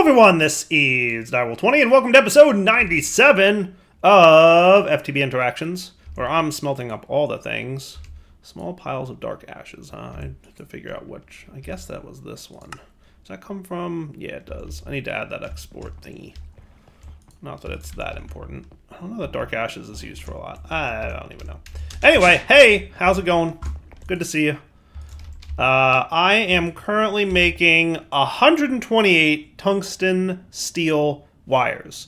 everyone, this is Direwolf20 and welcome to episode 97 of FTB Interactions, where I'm smelting up all the things. Small piles of dark ashes, huh? I have to figure out which. I guess that was this one. Does that come from? Yeah, it does. I need to add that export thingy. Not that it's that important. I don't know that dark ashes is used for a lot. I don't even know. Anyway, hey, how's it going? Good to see you. I am currently making 128 tungsten steel wires,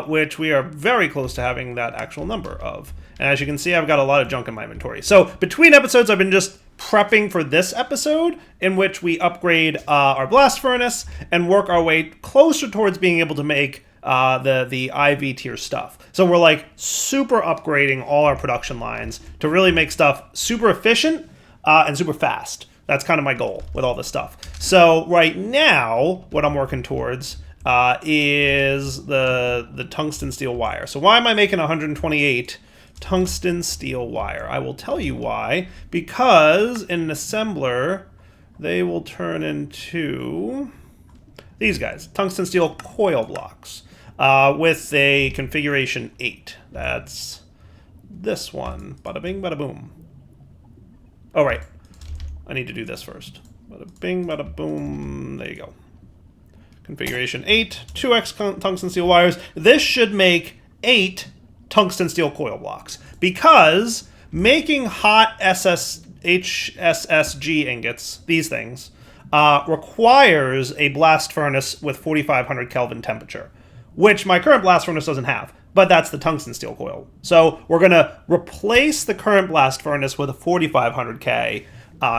which we are very close to having that actual number of. And as you can see, I've got a lot of junk in my inventory. So between episodes, I've been just prepping for this episode in which we upgrade our blast furnace and work our way closer towards being able to make the IV tier stuff. So we're like super upgrading all our production lines to really make stuff super efficient and super fast. That's kind of my goal with all this stuff. So right now, what I'm working towards is the tungsten steel wire. So why am I making 128 tungsten steel wire? I will tell you why. Because in an assembler, they will turn into these guys, tungsten steel coil blocks, with a configuration 8. That's this one. Bada bing, bada boom. Oh, right. I need to do this first. Bada bing, bada boom. There you go. Configuration 8, 2x tungsten steel wires. This should make 8 tungsten steel coil blocks. Because making hot HSS-G ingots, these things, requires a blast furnace with 4,500 Kelvin temperature, which my current blast furnace doesn't have. But that's the tungsten steel coil. So we're going to replace the current blast furnace with a 4,500K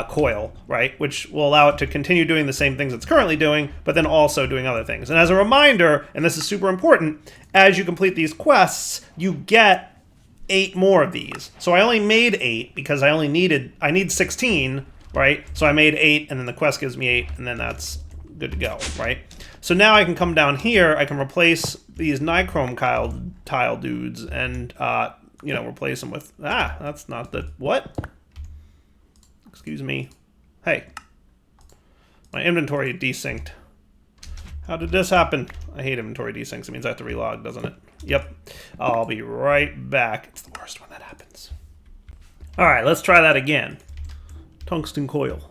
coil, right? Which will allow it to continue doing the same things it's currently doing, but then also doing other things. And as a reminder, and this is super important, as you complete these quests, you get 8 more of these. So I only made 8 because I need 16, right? So I made 8, and then the quest gives me 8, and then that's good to go, right? So now I can come down here, I can replace these nichrome tile dudes and, replace them with, that's not the, what? Excuse me. Hey. My inventory desynced. How did this happen? I hate inventory desyncs. It means I have to relog, doesn't it? Yep. I'll be right back. It's the worst when that happens. All right, let's try that again. Tungsten coil.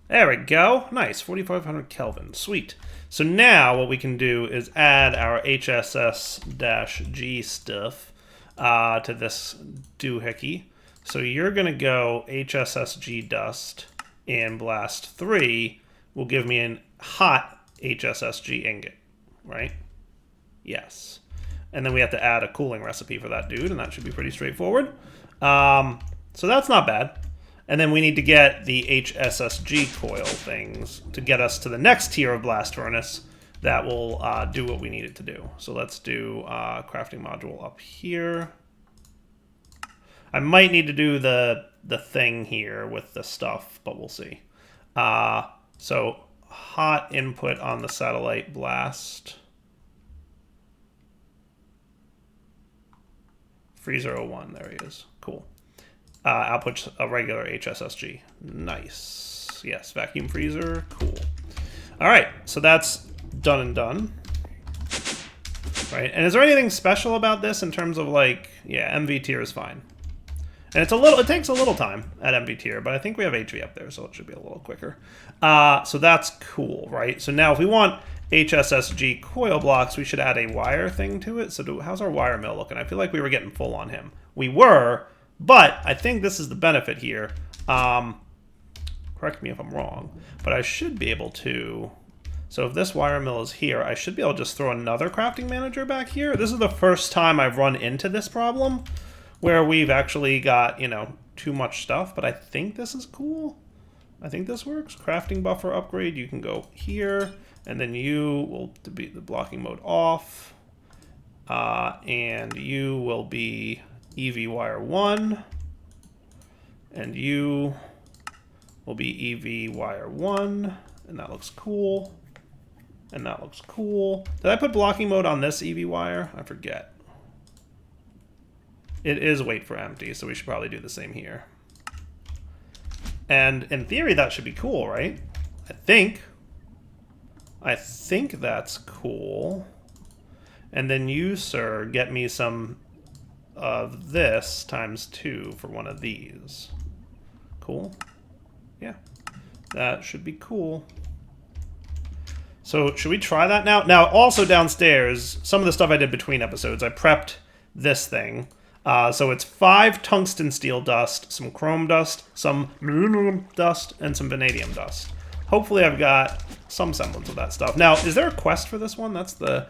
There we go. Nice. 4,500 Kelvin. Sweet. So now what we can do is add our HSS-G stuff to this doohickey. So you're going to go HSS-G dust and blast 3 will give me a hot HSS-G ingot, right? Yes. And then we have to add a cooling recipe for that dude, and that should be pretty straightforward. So that's not bad. And then we need to get the HSS-G coil things to get us to the next tier of blast furnace that will do what we need it to do. So let's do crafting module up here. I might need to do the thing here with the stuff, but we'll see. So hot input on the satellite blast. Freezer01, there he is. Cool. Output's a regular HSS-G. Nice. Yes, vacuum freezer. Cool. All right, so that's done and done. Right, and is there anything special about this in terms of like, yeah, MV tier is fine. And it takes a little time at MV tier, but I think we have HV up there, so it should be a little quicker. So that's cool, right? So now if we want HSS-G coil blocks, we should add a wire thing to it. So how's our wire mill looking? I feel like we were getting full on him. We were. But I think this is the benefit here. Correct me if I'm wrong, but I should be able to. So if this wire mill is here, I should be able to just throw another crafting manager back here. This is the first time I've run into this problem where we've actually got, too much stuff, but I think this is cool. I think this works. Crafting buffer upgrade, you can go here, and then you will be the blocking mode off, and you will be EV wire 1, and you will be EV wire 1, and that looks cool, and that looks cool. Did I put blocking mode on this EV wire? I forget. It is wait for empty, so we should probably do the same here. And in theory, that should be cool, right? I think that's cool. And then you, sir, get me some of this times 2 for one of these. Cool. Yeah. That should be cool. So should we try that now? Now, also downstairs, some of the stuff I did between episodes, I prepped this thing. So it's 5 tungsten steel dust, some chrome dust, some aluminum dust, and some vanadium dust. Hopefully I've got some semblance of that stuff. Now, is there a quest for this one? That's the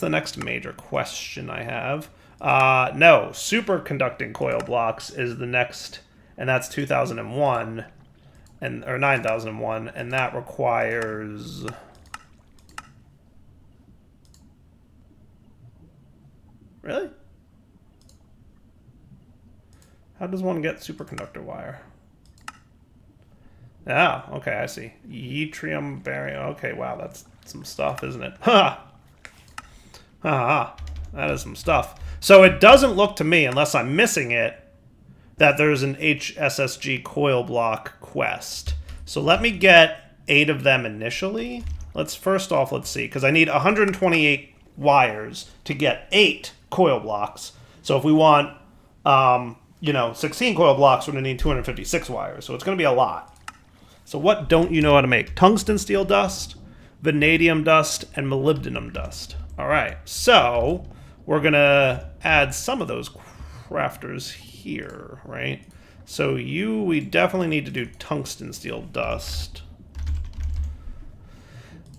next major question I have. No, superconducting coil blocks is the next, and that's 2001, or 9001, and that requires... Really? How does one get superconductor wire? Ah, okay, I see. Yttrium barium. Okay, wow, that's some stuff, isn't it? Ha! Ha! That is some stuff. So it doesn't look to me, unless I'm missing it, that there's an HSS-G coil block quest. So let me get 8 of them initially. Let's see, because I need 128 wires to get 8 coil blocks. So if we want, 16 coil blocks, we're going to need 256 wires. So it's going to be a lot. So what don't you know how to make? Tungsten steel dust, vanadium dust, and molybdenum dust. All right, so we're going to add some of those crafters here, right? So we definitely need to do tungsten steel dust.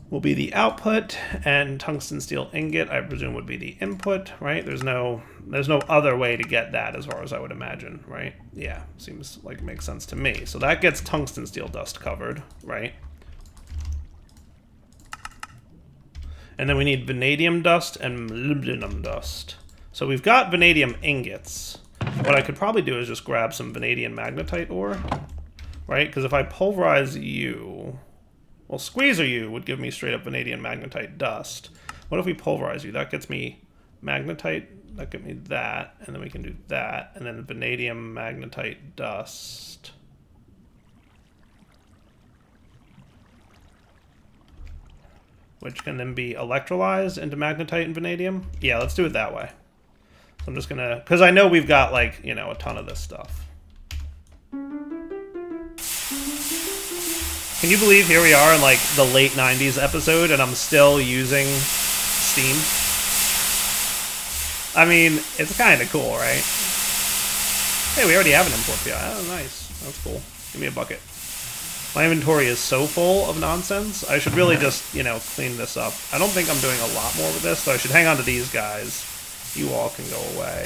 Will be the output, and tungsten steel ingot, I presume, would be the input, right? There's no other way to get that, as far as I would imagine, right? Yeah, seems like it makes sense to me. So that gets tungsten steel dust covered, right? And then we need vanadium dust and molybdenum dust. So we've got vanadium ingots. What I could probably do is just grab some vanadium magnetite ore, right? Because if I pulverize you... Well, squeezer you would give me straight up vanadium magnetite dust. What if we pulverize you? That gets me magnetite, that gets me that, and then we can do that, and then vanadium magnetite dust. Which can then be electrolyzed into magnetite and vanadium. Yeah, let's do it that way. So I'm just gonna, because I know we've got like, a ton of this stuff. Can you believe here we are in like the late 90s episode and I'm still using Steam? I mean, it's kind of cool, right? Hey, we already have an import PI. Oh, nice. That's cool. Give me a bucket. My inventory is so full of nonsense. I should really just, clean this up. I don't think I'm doing a lot more with this, so I should hang on to these guys. You all can go away.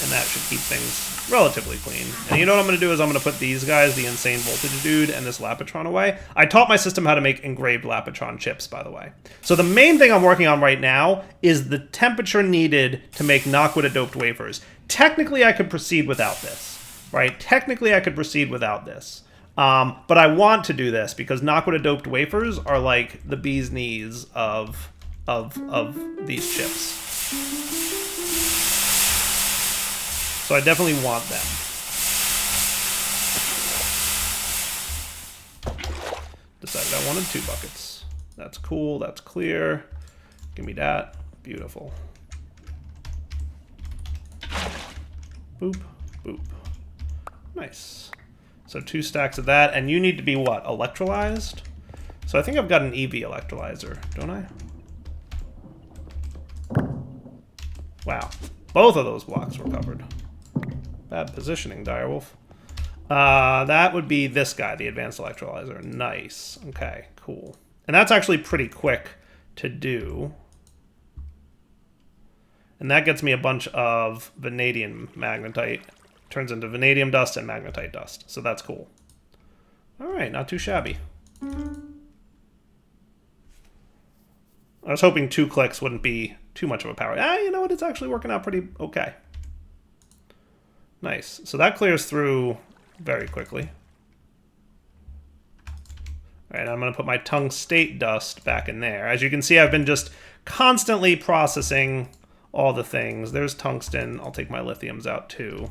And that should keep things relatively clean. And you know what I'm going to do is I'm going to put these guys, the insane voltage dude, and this Lapatron away. I taught my system how to make engraved Lapatron chips, by the way. So the main thing I'm working on right now is the temperature needed to make Nakuda doped wafers. Technically, I could proceed without this, right? Technically, I could proceed without this. But I want to do this because Nakuda doped wafers are like the bee's knees of these chips. So I definitely want them. Decided I wanted 2 buckets. That's cool, that's clear. Give me that. Beautiful. Boop, boop. Nice. So 2 stacks of that, and you need to be what? Electrolyzed? So I think I've got an EV electrolyzer, don't I? Wow. Both of those blocks were covered. Bad positioning, Direwolf. That would be this guy, the advanced electrolyzer. Nice. Okay, cool. And that's actually pretty quick to do. And that gets me a bunch of vanadium magnetite. Turns into vanadium dust and magnetite dust. So that's cool. All right, not too shabby. I was hoping 2 clicks wouldn't be too much of a power. You know what? It's actually working out pretty okay. Nice. So that clears through very quickly. All right, I'm going to put my tungstate dust back in there. As you can see, I've been just constantly processing all the things. There's tungsten. I'll take my lithiums out too.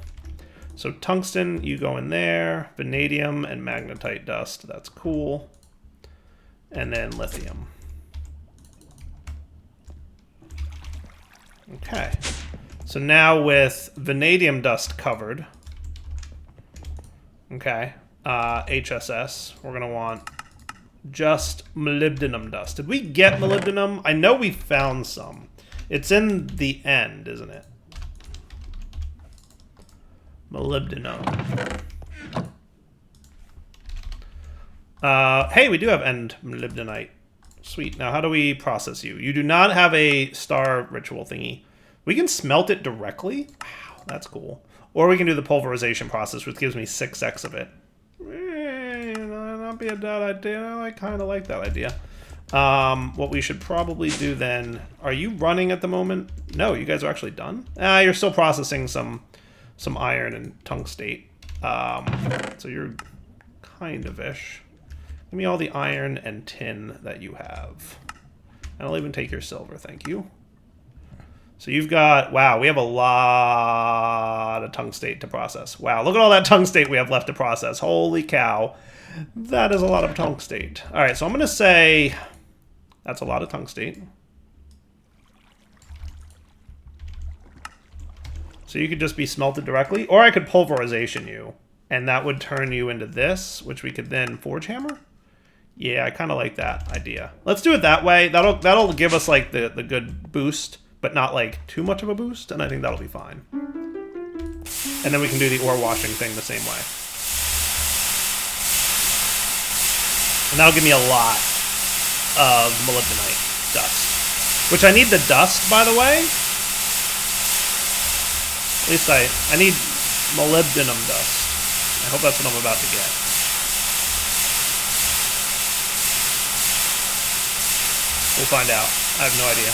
So tungsten, you go in there. Vanadium and magnetite dust. That's cool. And then lithium. Okay. So now with vanadium dust covered, okay, HSS, we're going to want just molybdenum dust. Did we get molybdenum? I know we found some. It's in the end, isn't it? Molybdenum. Hey, we do have end molybdenite. Sweet. Now, how do we process you? You do not have a star ritual thingy. We can smelt it directly? Wow, that's cool. Or we can do the pulverization process, which gives me 6x of it. Not be a bad idea. I kind of like that idea. What we should probably do then... Are you running at the moment? No, you guys are actually done? You're still processing some iron and tungstate. So you're kind of-ish. Give me all the iron and tin that you have. And I'll even take your silver, thank you. So you've got, wow, we have a lot of tungstate to process. Wow, look at all that tungstate we have left to process. Holy cow. That is a lot of tungstate. All right, so I'm going to say that's a lot of tungstate. So you could just be smelted directly, or I could pulverization you, and that would turn you into this, which we could then forge hammer. Yeah, I kind of like that idea. Let's do it that way. That'll give us like the good boost, but not like too much of a boost, and I think that'll be fine. And then we can do the ore washing thing the same way. And that'll give me a lot of molybdenite dust. Which I need the dust, by the way. At least I need molybdenum dust. I hope that's what I'm about to get. We'll find out. I have no idea.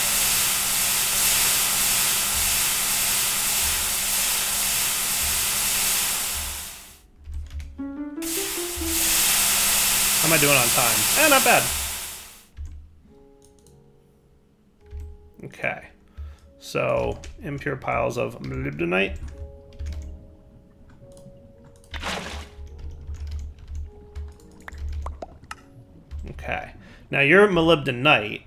How am I doing on time? Not bad. Okay. So, impure piles of molybdenite. Okay. Now you're molybdenite.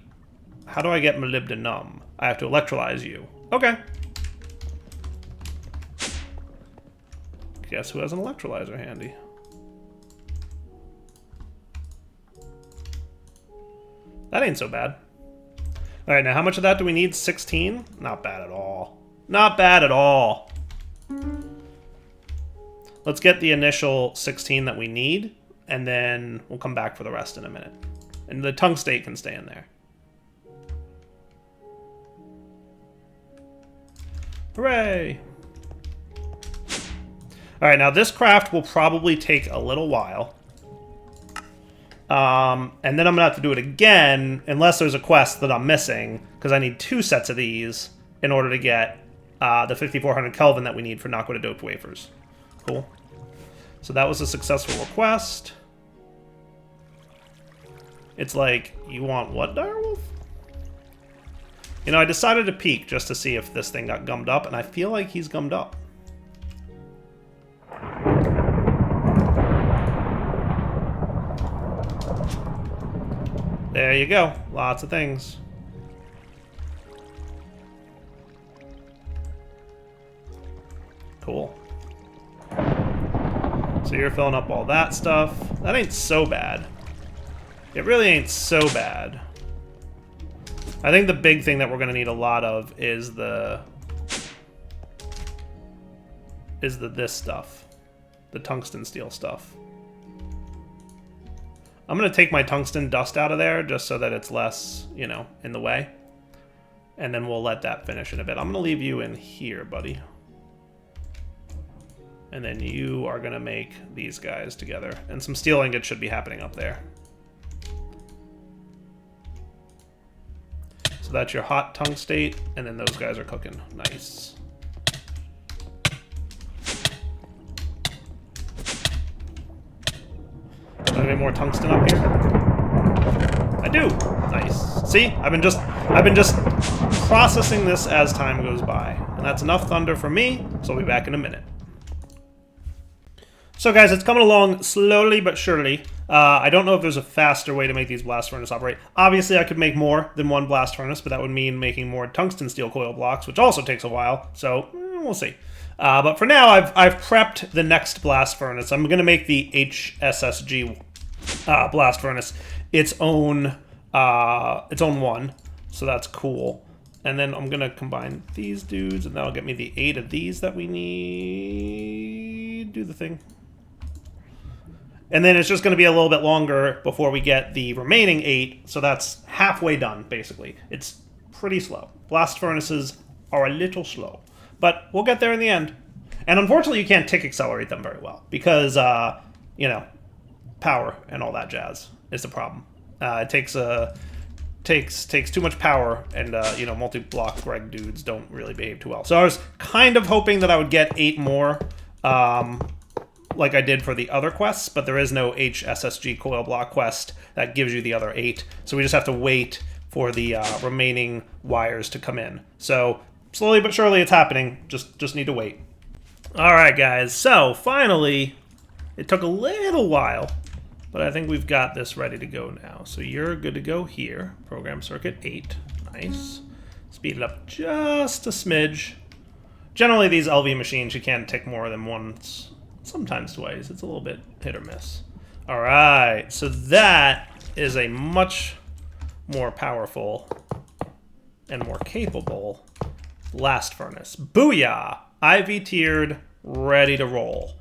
How do I get molybdenum? I have to electrolyze you. Okay. Guess who has an electrolyzer handy? That ain't so bad. All right, now how much of that do we need? 16? Not bad at all. Not bad at all. Let's get the initial 16 that we need, and then we'll come back for the rest in a minute. And the tungstate can stay in there. Hooray! All right, now this craft will probably take a little while. And then I'm gonna have to do it again, unless there's a quest that I'm missing, because I need 2 sets of these in order to get the 5400 Kelvin that we need for Nakuda doped wafers. Cool. So that was a successful request. It's like, you want what, Direwolf? You know, I decided to peek just to see if this thing got gummed up, and I feel like he's gummed up. There you go. Lots of things. Cool. So you're filling up all that stuff. That ain't so bad. It really ain't so bad. I think the big thing that we're going to need a lot of is this stuff. The tungsten steel stuff. I'm going to take my tungsten dust out of there just so that it's less, you know, in the way. And then we'll let that finish in a bit. I'm going to leave you in here, buddy. And then you are going to make these guys together. And some steel ingots should be happening up there. So that's your hot tungstate, and then those guys are cooking. Nice. Do I have any more tungsten up here? I do. Nice. See, I've been just processing this as time goes by. And that's enough thunder for me, so I'll be back in a minute. So guys, it's coming along slowly but surely. I don't know if there's a faster way to make these blast furnace operate. Obviously, I could make more than one blast furnace, but that would mean making more tungsten steel coil blocks, which also takes a while, so we'll see. But for now, I've prepped the next blast furnace. I'm going to make the HSS-G blast furnace its own one, so that's cool. And then I'm going to combine these dudes, and that'll get me the 8 of these that we need. Do the thing. And then it's just going to be a little bit longer before we get the remaining 8, so that's halfway done, basically. It's pretty slow. Blast furnaces are a little slow, but we'll get there in the end. And unfortunately, you can't tick accelerate them very well, because, you know, power and all that jazz is the problem. It takes too much power, and, you know, multi-block Greg dudes don't really behave too well. So I was kind of hoping that I would get 8 more, like I did for the other quests, but there is no HSS-G coil block quest that gives you the other 8, so we just have to wait for the remaining wires to come in. So slowly but surely it's happening, just need to wait. Alright guys, so finally, it took a little while, but I think we've got this ready to go now. So you're good to go here, program circuit 8, nice. Speed it up just a smidge. Generally these LV machines, you can't tick more than once. Sometimes twice. It's a little bit hit or miss. Alright, so that is a much more powerful and more capable blast furnace. Booyah! IV tiered, ready to roll.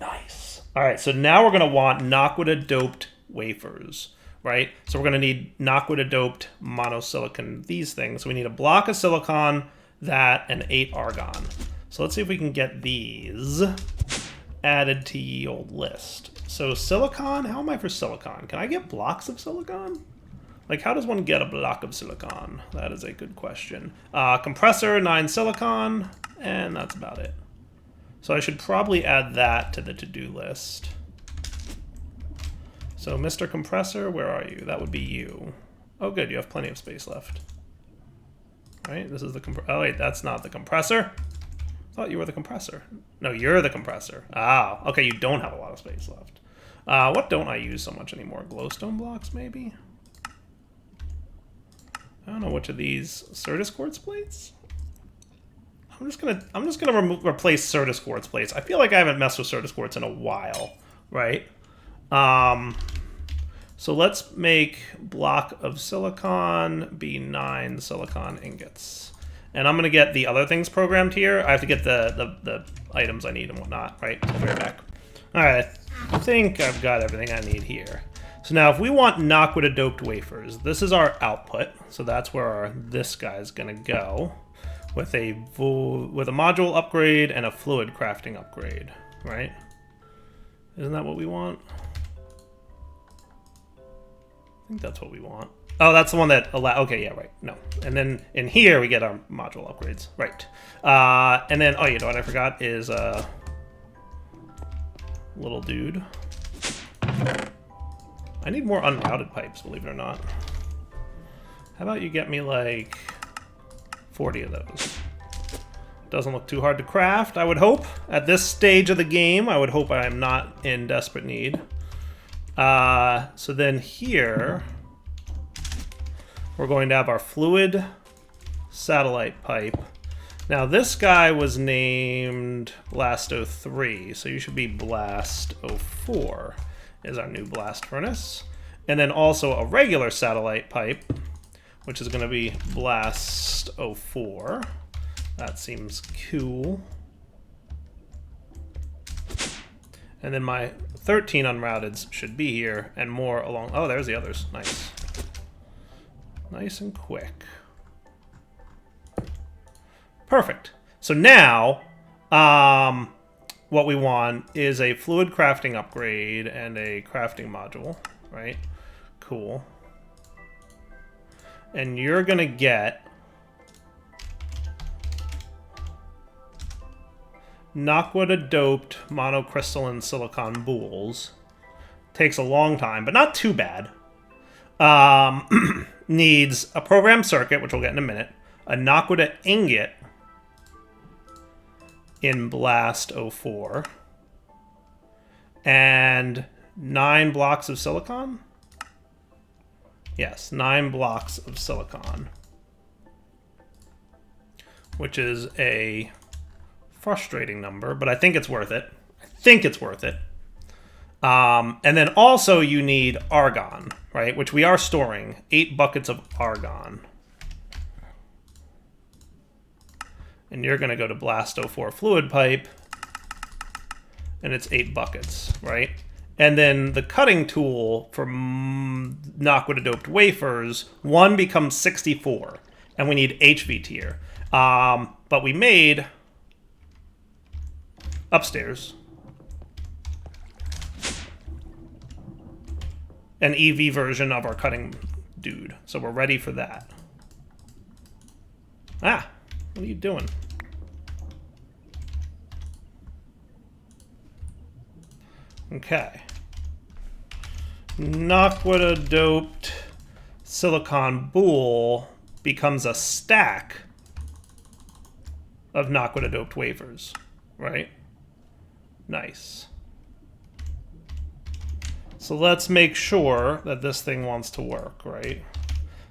Nice. Alright, so now we're going to want Nakuda doped wafers, right? So we're going to need Nakuda doped monosilicon, these things. So we need a block of silicon, that, and 8 argon. So let's see if we can get these added to ye old list. So silicon, how am I for silicon? Can I get blocks of silicon? Like, how does one get a block of silicon? That is a good question. Compressor, 9 silicon, and that's about it. So I should probably add that to the to-do list. So Mr. Compressor, where are you? That would be you. Oh good, you have plenty of space left. Right, this is the oh wait, that's not the compressor. I thought you were the compressor. No, you're the compressor. Ah, okay, you don't have a lot of space left. What don't I use so much anymore? Glowstone blocks, maybe? I don't know which of these. Certus quartz plates? I'm just gonna replace Certus quartz plates. I feel like I haven't messed with Certus quartz in a while, right? So let's make block of silicon be 9 silicon ingots. And I'm going to get the other things programmed here. I have to get the items I need and whatnot, right? So I'll be right back. Alright, I think I've got everything I need here. So now if we want Nakuda doped wafers, this is our output. So that's where this guy's going to go with a module upgrade and a fluid crafting upgrade, right? Isn't that what we want? I think that's what we want. Oh, that's the one that okay, yeah, right. No. And then in here we get our module upgrades. Right. And then, oh, you know what I forgot is little dude. I need more unrouted pipes, believe it or not. How about you get me like 40 of those? Doesn't look too hard to craft, I would hope. At this stage of the game, I would hope I am not in desperate need. So then here, we're going to have our fluid satellite pipe. Now this guy was named Blast 03, so you should be Blast 04 is our new blast furnace. And then also a regular satellite pipe, which is going to be Blast 04. That seems cool. And then my 13 unrouteds should be here, and more along. Oh, there's the others. Nice. Nice and quick. Perfect. So now, what we want is a fluid crafting upgrade and a crafting module, right? Cool. And you're going to get Nakuda doped monocrystalline silicon boules. Takes a long time, but not too bad. Needs a program circuit, which we'll get in a minute. a Nakuda ingot in Blast 04, and 9 blocks of silicon? Yes, 9 blocks of silicon, which is a frustrating number, but I think it's worth it. I think it's worth it. And then also you need argon, right? Which we are storing, 8 buckets of argon. And you're going to go to Blast 04 fluid pipe, and it's 8 buckets, right? And then the cutting tool for Nakuda doped wafers, 1 becomes 64, and we need HV tier. But we made upstairs an EV version of our cutting dude, so we're ready for that. Ah, what are you doing? Okay. Nakuda doped silicon boule becomes a stack of Nakuda doped wafers, right? Nice. So let's make sure that this thing wants to work, right?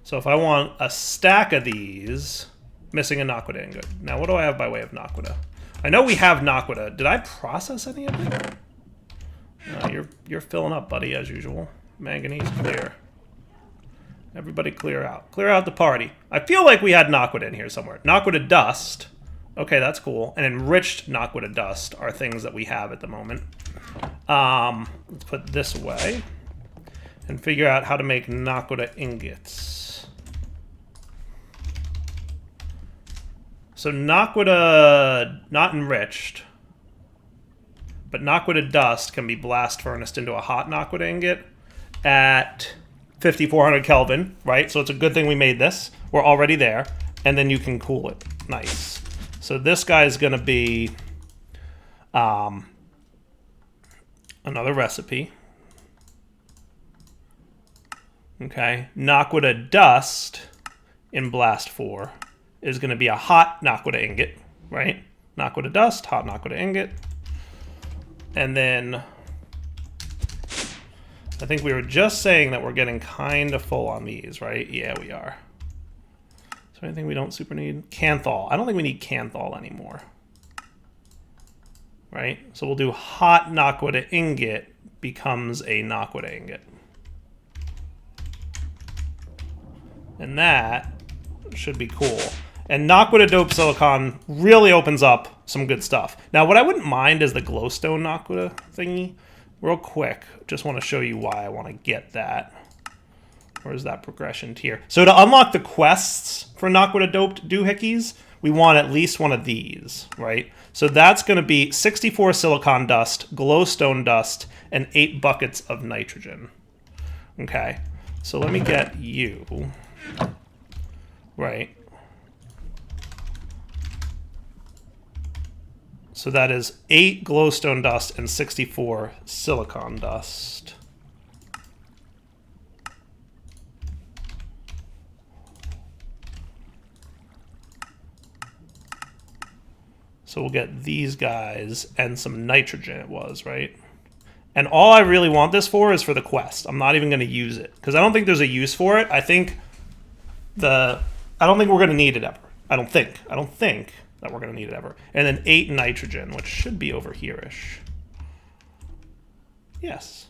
So if I want a stack of these, missing a Nakuda ingot. Now what do I have by way of Nakuda? I know we have Nakuda. Did I process any of it? You're filling up, buddy, as usual. Manganese clear. Everybody clear out. Clear out the party. I feel like we had Nakuda in here somewhere. Nakuda dust. Okay, that's cool. And enriched Nakuda dust are things that we have at the moment. Let's put this away and figure out how to make Nakuda ingots. So Nakuda, not enriched, but Nakuda dust can be blast furnaced into a hot Nakuda ingot at 5400 Kelvin, right? So it's a good thing we made this. We're already there. And then you can cool it. Nice. So this guy is going to be another recipe. Okay. Nakuda dust in Blast 4 is going to be a hot Nakuda ingot, right? Nakuda dust, hot Nakuda ingot. And then I think we were just saying that we're getting kind of full on these, right? Yeah, we are. Is there anything we don't super need? Canthol. I don't think we need Canthol anymore. Right? So we'll do hot Nakuda ingot becomes a Nakuda ingot. And that should be cool. And Nakuda doped silicon really opens up some good stuff. Now, what I wouldn't mind is the Glowstone Nakuda thingy. Real quick, just want to show you why I want to get that. Where's that progression tier? So to unlock the quests for Nakuda doped doohickeys, we want at least one of these, right? So that's going to be 64 silicon dust, glowstone dust, and 8 buckets of nitrogen. Okay, so let me get you. Right. So that is 8 glowstone dust and 64 silicon dust. So we'll get these guys and some nitrogen it was, right? And all I really want this for is for the quest. I'm not even going to use it because I don't think there's a use for it. I don't think we're going to need it ever. I don't think that we're going to need it ever. And then 8 nitrogen, which should be over here-ish. Yes.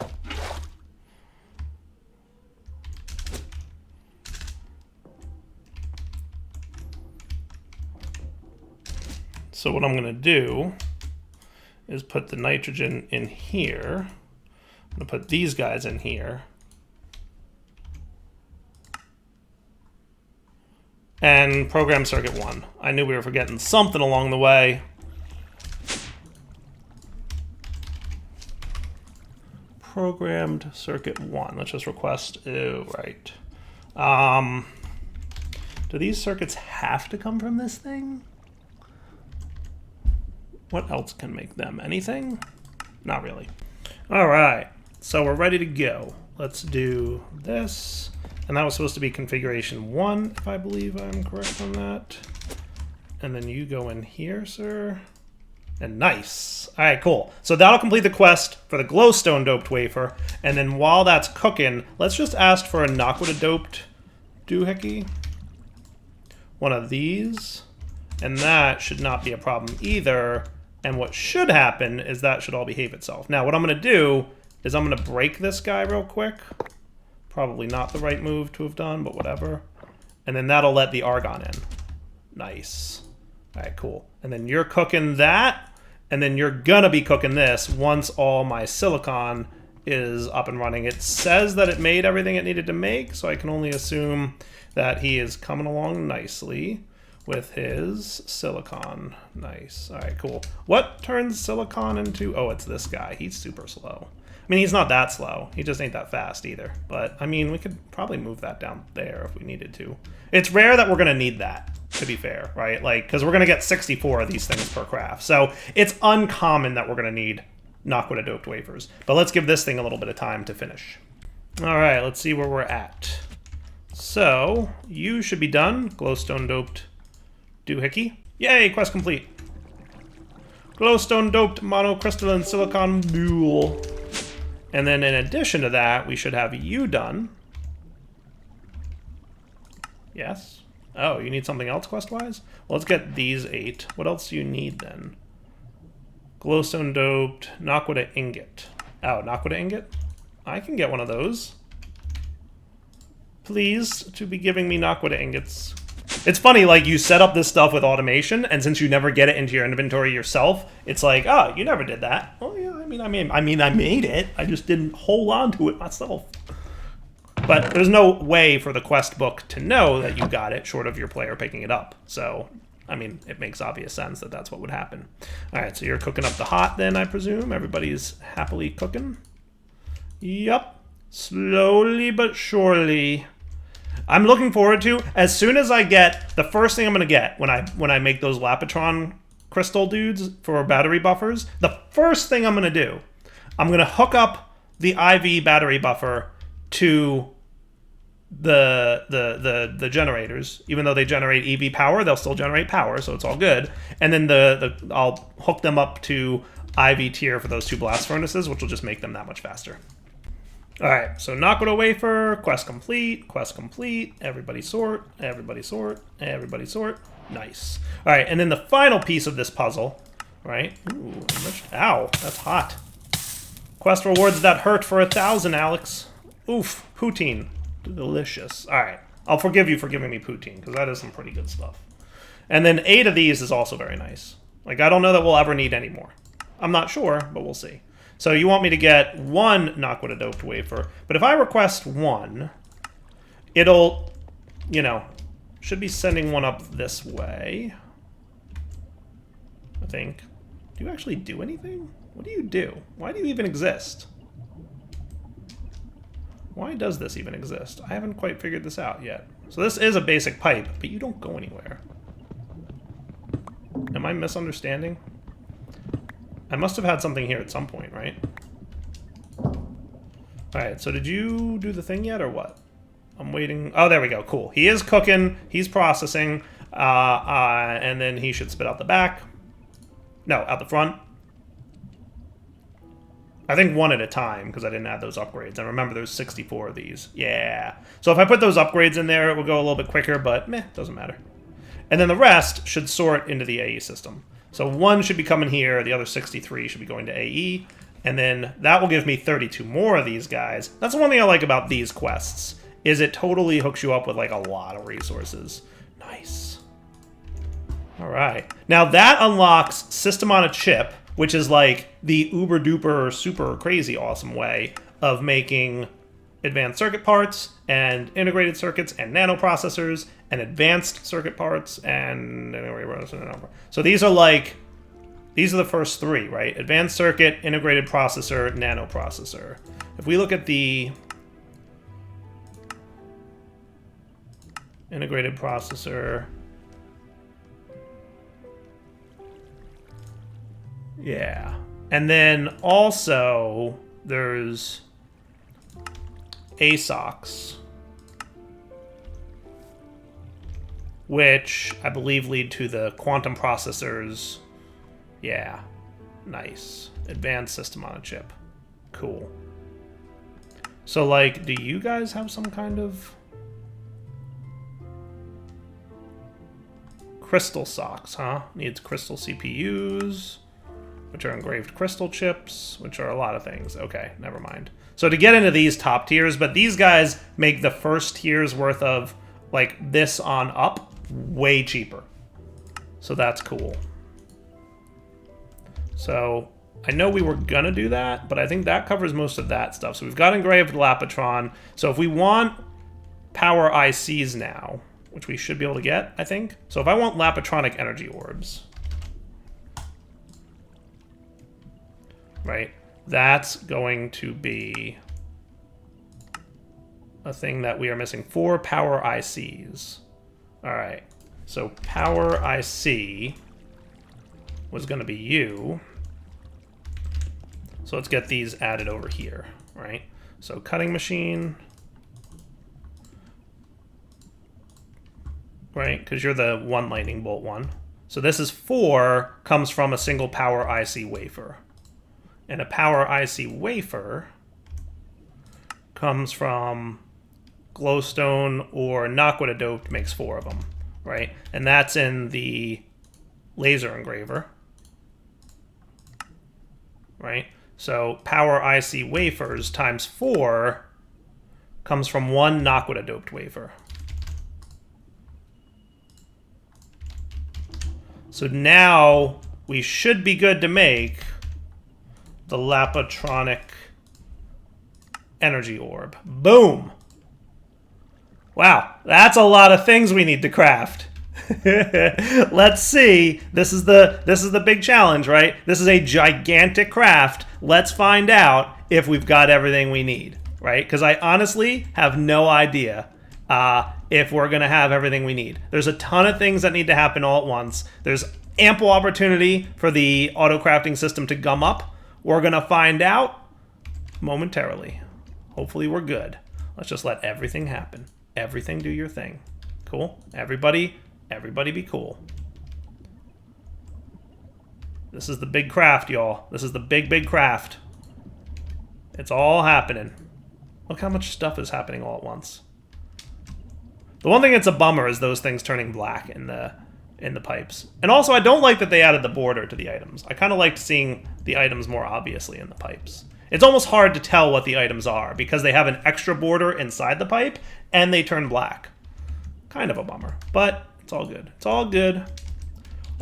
So what I'm going to do is put the nitrogen in here. I'm going to put these guys in here. And program circuit 1. I knew we were forgetting something along the way. Programmed circuit 1. Let's just request, oh, right. Do these circuits have to come from this thing? What else can make them? Anything? Not really. All right, so we're ready to go. Let's do this And that was supposed to be configuration 1, if I believe I'm correct on that. And then you go in here, sir. And nice. All right, cool. So that'll complete the quest for the glowstone doped wafer. And then while that's cooking, let's just ask for a Nakuda doped doohickey. One of these. And that should not be a problem either. And what should happen is that should all behave itself. Now, what I'm going to do is I'm going to break this guy real quick. Probably not the right move to have done, but whatever. And then that'll let the argon in. Nice. All right, cool. And then you're cooking that, and then you're going to be cooking this once all my silicon is up and running. It says that it made everything it needed to make, so I can only assume that he is coming along nicely with his silicon. Nice. All right, cool. What turns silicon into... Oh, it's this guy. He's super slow. I mean, he's not that slow. He just ain't that fast either. But, I mean, we could probably move that down there if we needed to. It's rare that we're going to need that, to be fair, right? Like, because we're going to get 64 of these things per craft. So it's uncommon that we're going to need Nakuda doped wafers. But let's give this thing a little bit of time to finish. All right, let's see where we're at. So, you should be done. Glowstone doped doohickey. Yay, quest complete. Glowstone doped monocrystalline silicon mule. And then in addition to that, we should have you done. Yes. Oh, you need something else quest-wise? Well, let's get these 8. What else do you need then? Glowstone doped Nakuda ingot. Oh, Nakuda ingot? I can get one of those. Please to be giving me Nakuda ingots. It's funny, like, you set up this stuff with automation, and since you never get it into your inventory yourself, it's like, oh, you never did that. Oh, yeah, I made it. I just didn't hold on to it myself. But there's no way for the quest book to know that you got it, short of your player picking it up. So, I mean, it makes obvious sense that that's what would happen. All right, so you're cooking up the hot then, I presume. Everybody's happily cooking. Yup. Slowly but surely... I'm looking forward to, as soon as I get, the first thing I'm going to get when I make those Lapatron crystal dudes for battery buffers, the first thing I'm going to do, I'm going to hook up the IV battery buffer to the generators. Even though they generate EV power, they'll still generate power, so it's all good. And then I'll hook them up to IV tier for those 2 blast furnaces, which will just make them that much faster. All right, so Nakuda wafer, quest complete, everybody sort, everybody sort, everybody sort. Nice. All right, and then the final piece of this puzzle, right? Ooh, ow, that's hot. Quest rewards that hurt for 1,000, Alex. Oof, poutine, delicious. All right, I'll forgive you for giving me poutine, because that is some pretty good stuff. And then 8 of these is also very nice. Like, I don't know that we'll ever need any more. I'm not sure, but we'll see. So you want me to get 1 Nakuda doped wafer, but if I request 1, it'll, you know, should be sending one up this way. I think. Do you actually do anything? What do you do? Why do you even exist? Why does this even exist? I haven't quite figured this out yet. So this is a basic pipe, but you don't go anywhere. Am I misunderstanding? I must have had something here at some point, right? Alright, so did you do the thing yet, or what? I'm waiting. Oh, there we go. Cool. He is cooking. He's processing. And then he should spit out the back. No, out the front. I think 1 at a time, because I didn't add those upgrades. And remember, there's 64 of these. Yeah. So if I put those upgrades in there, it will go a little bit quicker, but meh, doesn't matter. And then the rest should sort into the AE system. So 1 should be coming here, the other 63 should be going to AE, and then that will give me 32 more of these guys. That's the one thing I like about these quests, is it totally hooks you up with like a lot of resources. Nice. All right. Now that unlocks System on a Chip, which is like the uber duper super crazy awesome way of making advanced circuit parts and integrated circuits and nanoprocessors and advanced circuit parts and so these are the first 3, right? Advanced circuit, integrated processor, nanoprocessor. If we look at the integrated processor, yeah, and then also there's ASOCs, which I believe lead to the quantum processors. Yeah, nice. Advanced system on a chip. Cool. So, like, do you guys have some kind of crystal socks, huh? Needs crystal CPUs, which are engraved crystal chips, which are a lot of things. Okay, never mind. So to get into these top tiers, but these guys make the first tier's worth of, like, this on up way cheaper. So that's cool. So I know we were gonna do that, but I think that covers most of that stuff. So we've got engraved Lapatron. So if we want power ICs now, which we should be able to get, I think. So if I want Lapatronic energy orbs, right, that's going to be a thing that we are missing. 4 power ICs. All right, so power IC was going to be you. So let's get these added over here, right? So cutting machine, right? Because you're the 1 lightning bolt one. So this is 4, comes from a single power IC wafer. And a power IC wafer comes from Glowstone or Nakuda doped, makes 4 of them, right? And that's in the laser engraver, right? So power IC wafers times 4 comes from 1 Nakuda doped wafer. So now we should be good to make the Lapatronic energy orb. Boom! Wow, that's a lot of things we need to craft. Let's see. This is the big challenge, right? This is a gigantic craft. Let's find out if we've got everything we need, right? Because I honestly have no idea if we're going to have everything we need. There's a ton of things that need to happen all at once. There's ample opportunity for the auto crafting system to gum up. We're going to find out momentarily. Hopefully we're good. Let's just let everything happen. Everything do your thing. Cool? Everybody be cool. This is the big craft, y'all. This is the big craft. It's all happening. Look how much stuff is happening all at once. The one thing that's a bummer is those things turning black in the pipes. And also, I don't like that they added the border to the items. I kind of liked seeing the items more obviously in the pipes. It's almost hard to tell what the items are because they have an extra border inside the pipe and they turn black. Kind of a bummer, but it's all good. It's all good.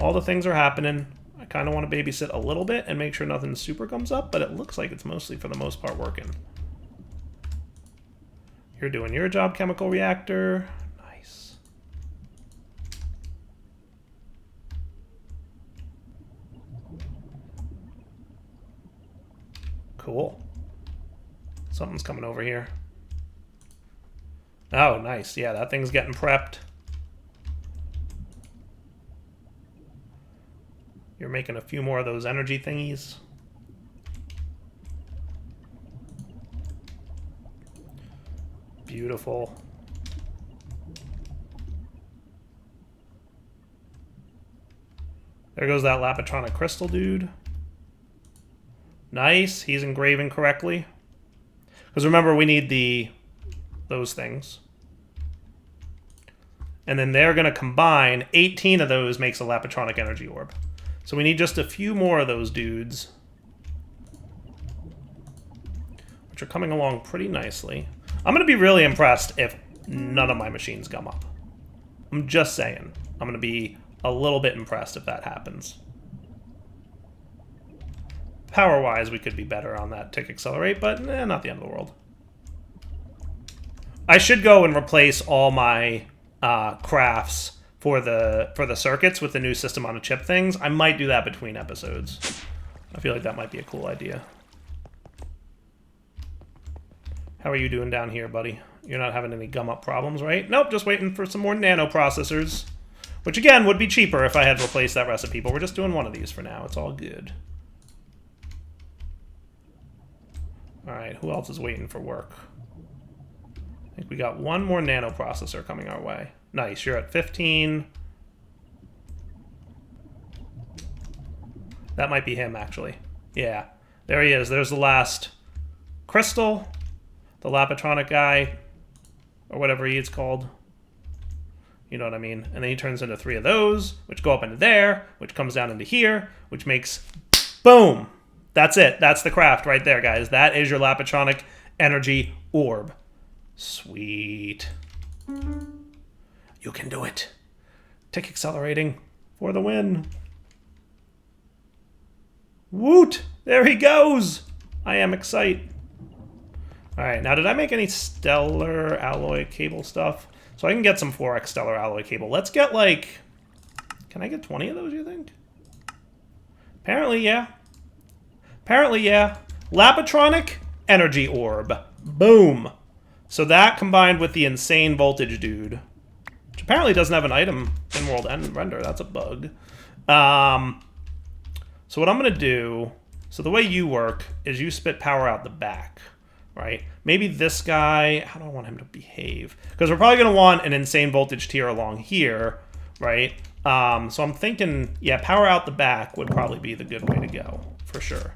All the things are happening. I kind of want to babysit a little bit and make sure nothing super comes up, but it looks like it's mostly, for the most part, working. You're doing your job, chemical reactor. Nice. Cool. Something's coming over here. Oh, nice. Yeah, that thing's getting prepped. You're making a few more of those energy thingies. Beautiful. There goes that Lapatronic crystal dude. Nice. He's engraving correctly. Because remember, we need those things. And then they're going to combine. 18 of those makes a Lapatronic energy orb. So we need just a few more of those dudes, which are coming along pretty nicely. I'm going to be really impressed if none of my machines gum up. I'm just saying. I'm going to be a little bit impressed if that happens. Power-wise, we could be better on that tick accelerate, but not the end of the world. I should go and replace all my crafts for the circuits with the new system on a chip things. I might do that between episodes. I feel like that might be a cool idea. How are you doing down here, buddy? You're not having any gum up problems, right? Nope, just waiting for some more nano processors, which again would be cheaper if I had replaced that recipe, but we're just doing one of these for now. It's all good. All right, who else is waiting for work? I think we got one more nano processor coming our way. Nice, you're at 15. That might be him, actually. Yeah, there he is. There's the last crystal, the Lapatronic guy, or whatever he is called. You know what I mean? And then he turns into 3 of those, which go up into there, which comes down into here, which makes boom. That's it. That's the craft right there, guys. That is your Lapatronic energy orb. Sweet. You can do it. Tick accelerating for the win. Woot! There he goes! I am excited. Alright, now did I make any stellar alloy cable stuff? So I can get some 4x stellar alloy cable. Let's get like... Can I get 20 of those, you think? Apparently, yeah. Apparently, yeah. Lapatronic energy orb. Boom. So that combined with the insane voltage dude, which apparently doesn't have an item in world end render. That's a bug. So what I'm going to do, so the way you work is you spit power out the back, right? Maybe this guy, how do I want him to behave? Because we're probably going to want an insane voltage tier along here, right? So I'm thinking, yeah, power out the back would probably be the good way to go, for sure,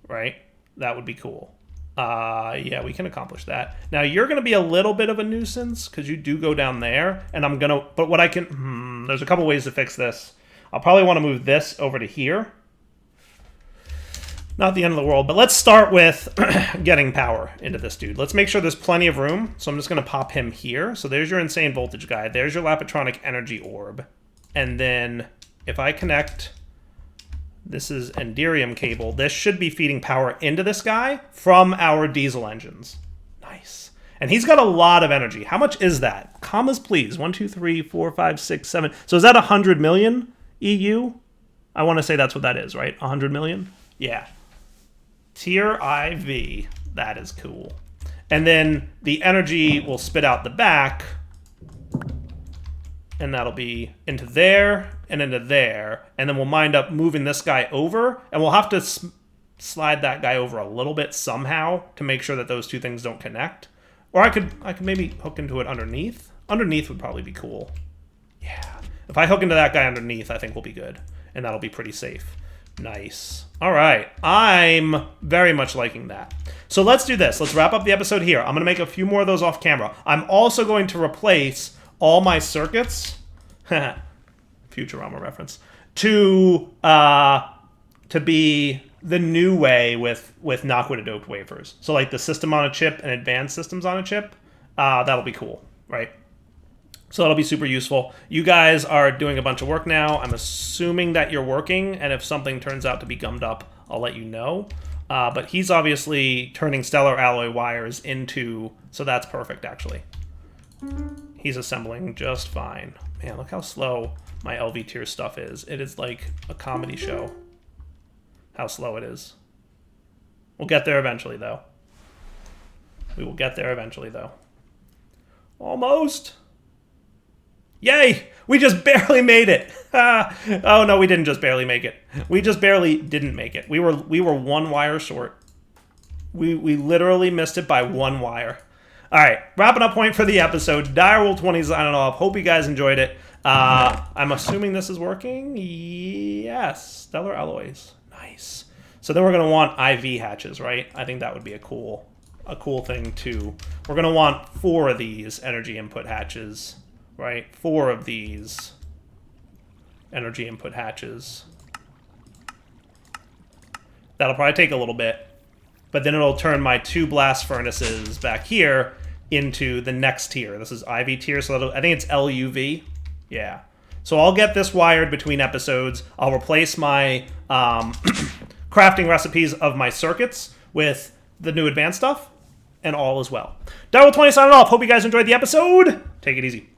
right? That would be cool. Yeah, we can accomplish that. Now, you're going to be a little bit of a nuisance because you do go down there, and I'm going to, but what I can, there's a couple ways to fix this. I'll probably want to move this over to here. Not the end of the world, but let's start with getting power into this dude. Let's make sure there's plenty of room. So I'm just going to pop him here. So there's your insane voltage guy. There's your Lapatronic energy orb. And then if I connect, this is Enderium cable. This should be feeding power into this guy from our diesel engines. Nice. And he's got a lot of energy. How much is that? Commas, please. 1, 2, 3, 4, 5, 6, 7. So is that 100 million EU? I want to say that's what that is, right? 100 million? Yeah. Tier IV, that is cool. And then the energy will spit out the back, and that'll be into there and into there. And then we'll wind up moving this guy over, and we'll have to slide that guy over a little bit somehow to make sure that those two things don't connect. Or I could maybe hook into it underneath. Underneath would probably be cool. Yeah. If I hook into that guy underneath, I think we'll be good. And that'll be pretty safe. Nice. All right. I'm very much liking that. So let's do this. Let's wrap up the episode here. I'm going to make a few more of those off camera. I'm also going to replace all my circuits, Futurama reference, to be the new way with Nakuda doped wafers. So like the system on a chip and advanced systems on a chip, that'll be cool, right? So that'll be super useful. You guys are doing a bunch of work now. I'm assuming that you're working, and if something turns out to be gummed up, I'll let you know. But he's obviously turning stellar alloy wires into, so that's perfect, actually. He's assembling just fine. Man, look how slow my LV tier stuff is. It is like a comedy show. How slow it is. We'll get there eventually, though. We will get there eventually, though. Almost. Yay! We just barely made it. Oh no, we didn't just barely make it. We just barely didn't make it. We were 1 wire short. We literally missed it by 1 wire. All right, wrapping up point for the episode. Direwolf 20 signing off. Hope you guys enjoyed it. I'm assuming this is working. Yes, stellar alloys. Nice. So then we're gonna want IV hatches, right? I think that would be a cool thing too. We're gonna want 4 of these energy input hatches. Right, 4 of these energy input hatches. That'll probably take a little bit, but then it'll turn my 2 blast furnaces back here into the next tier. This is IV tier, so I think it's LUV. Yeah. So I'll get this wired between episodes. I'll replace my crafting recipes of my circuits with the new advanced stuff, and all as well. Direwolf 20 signing off. Hope you guys enjoyed the episode. Take it easy.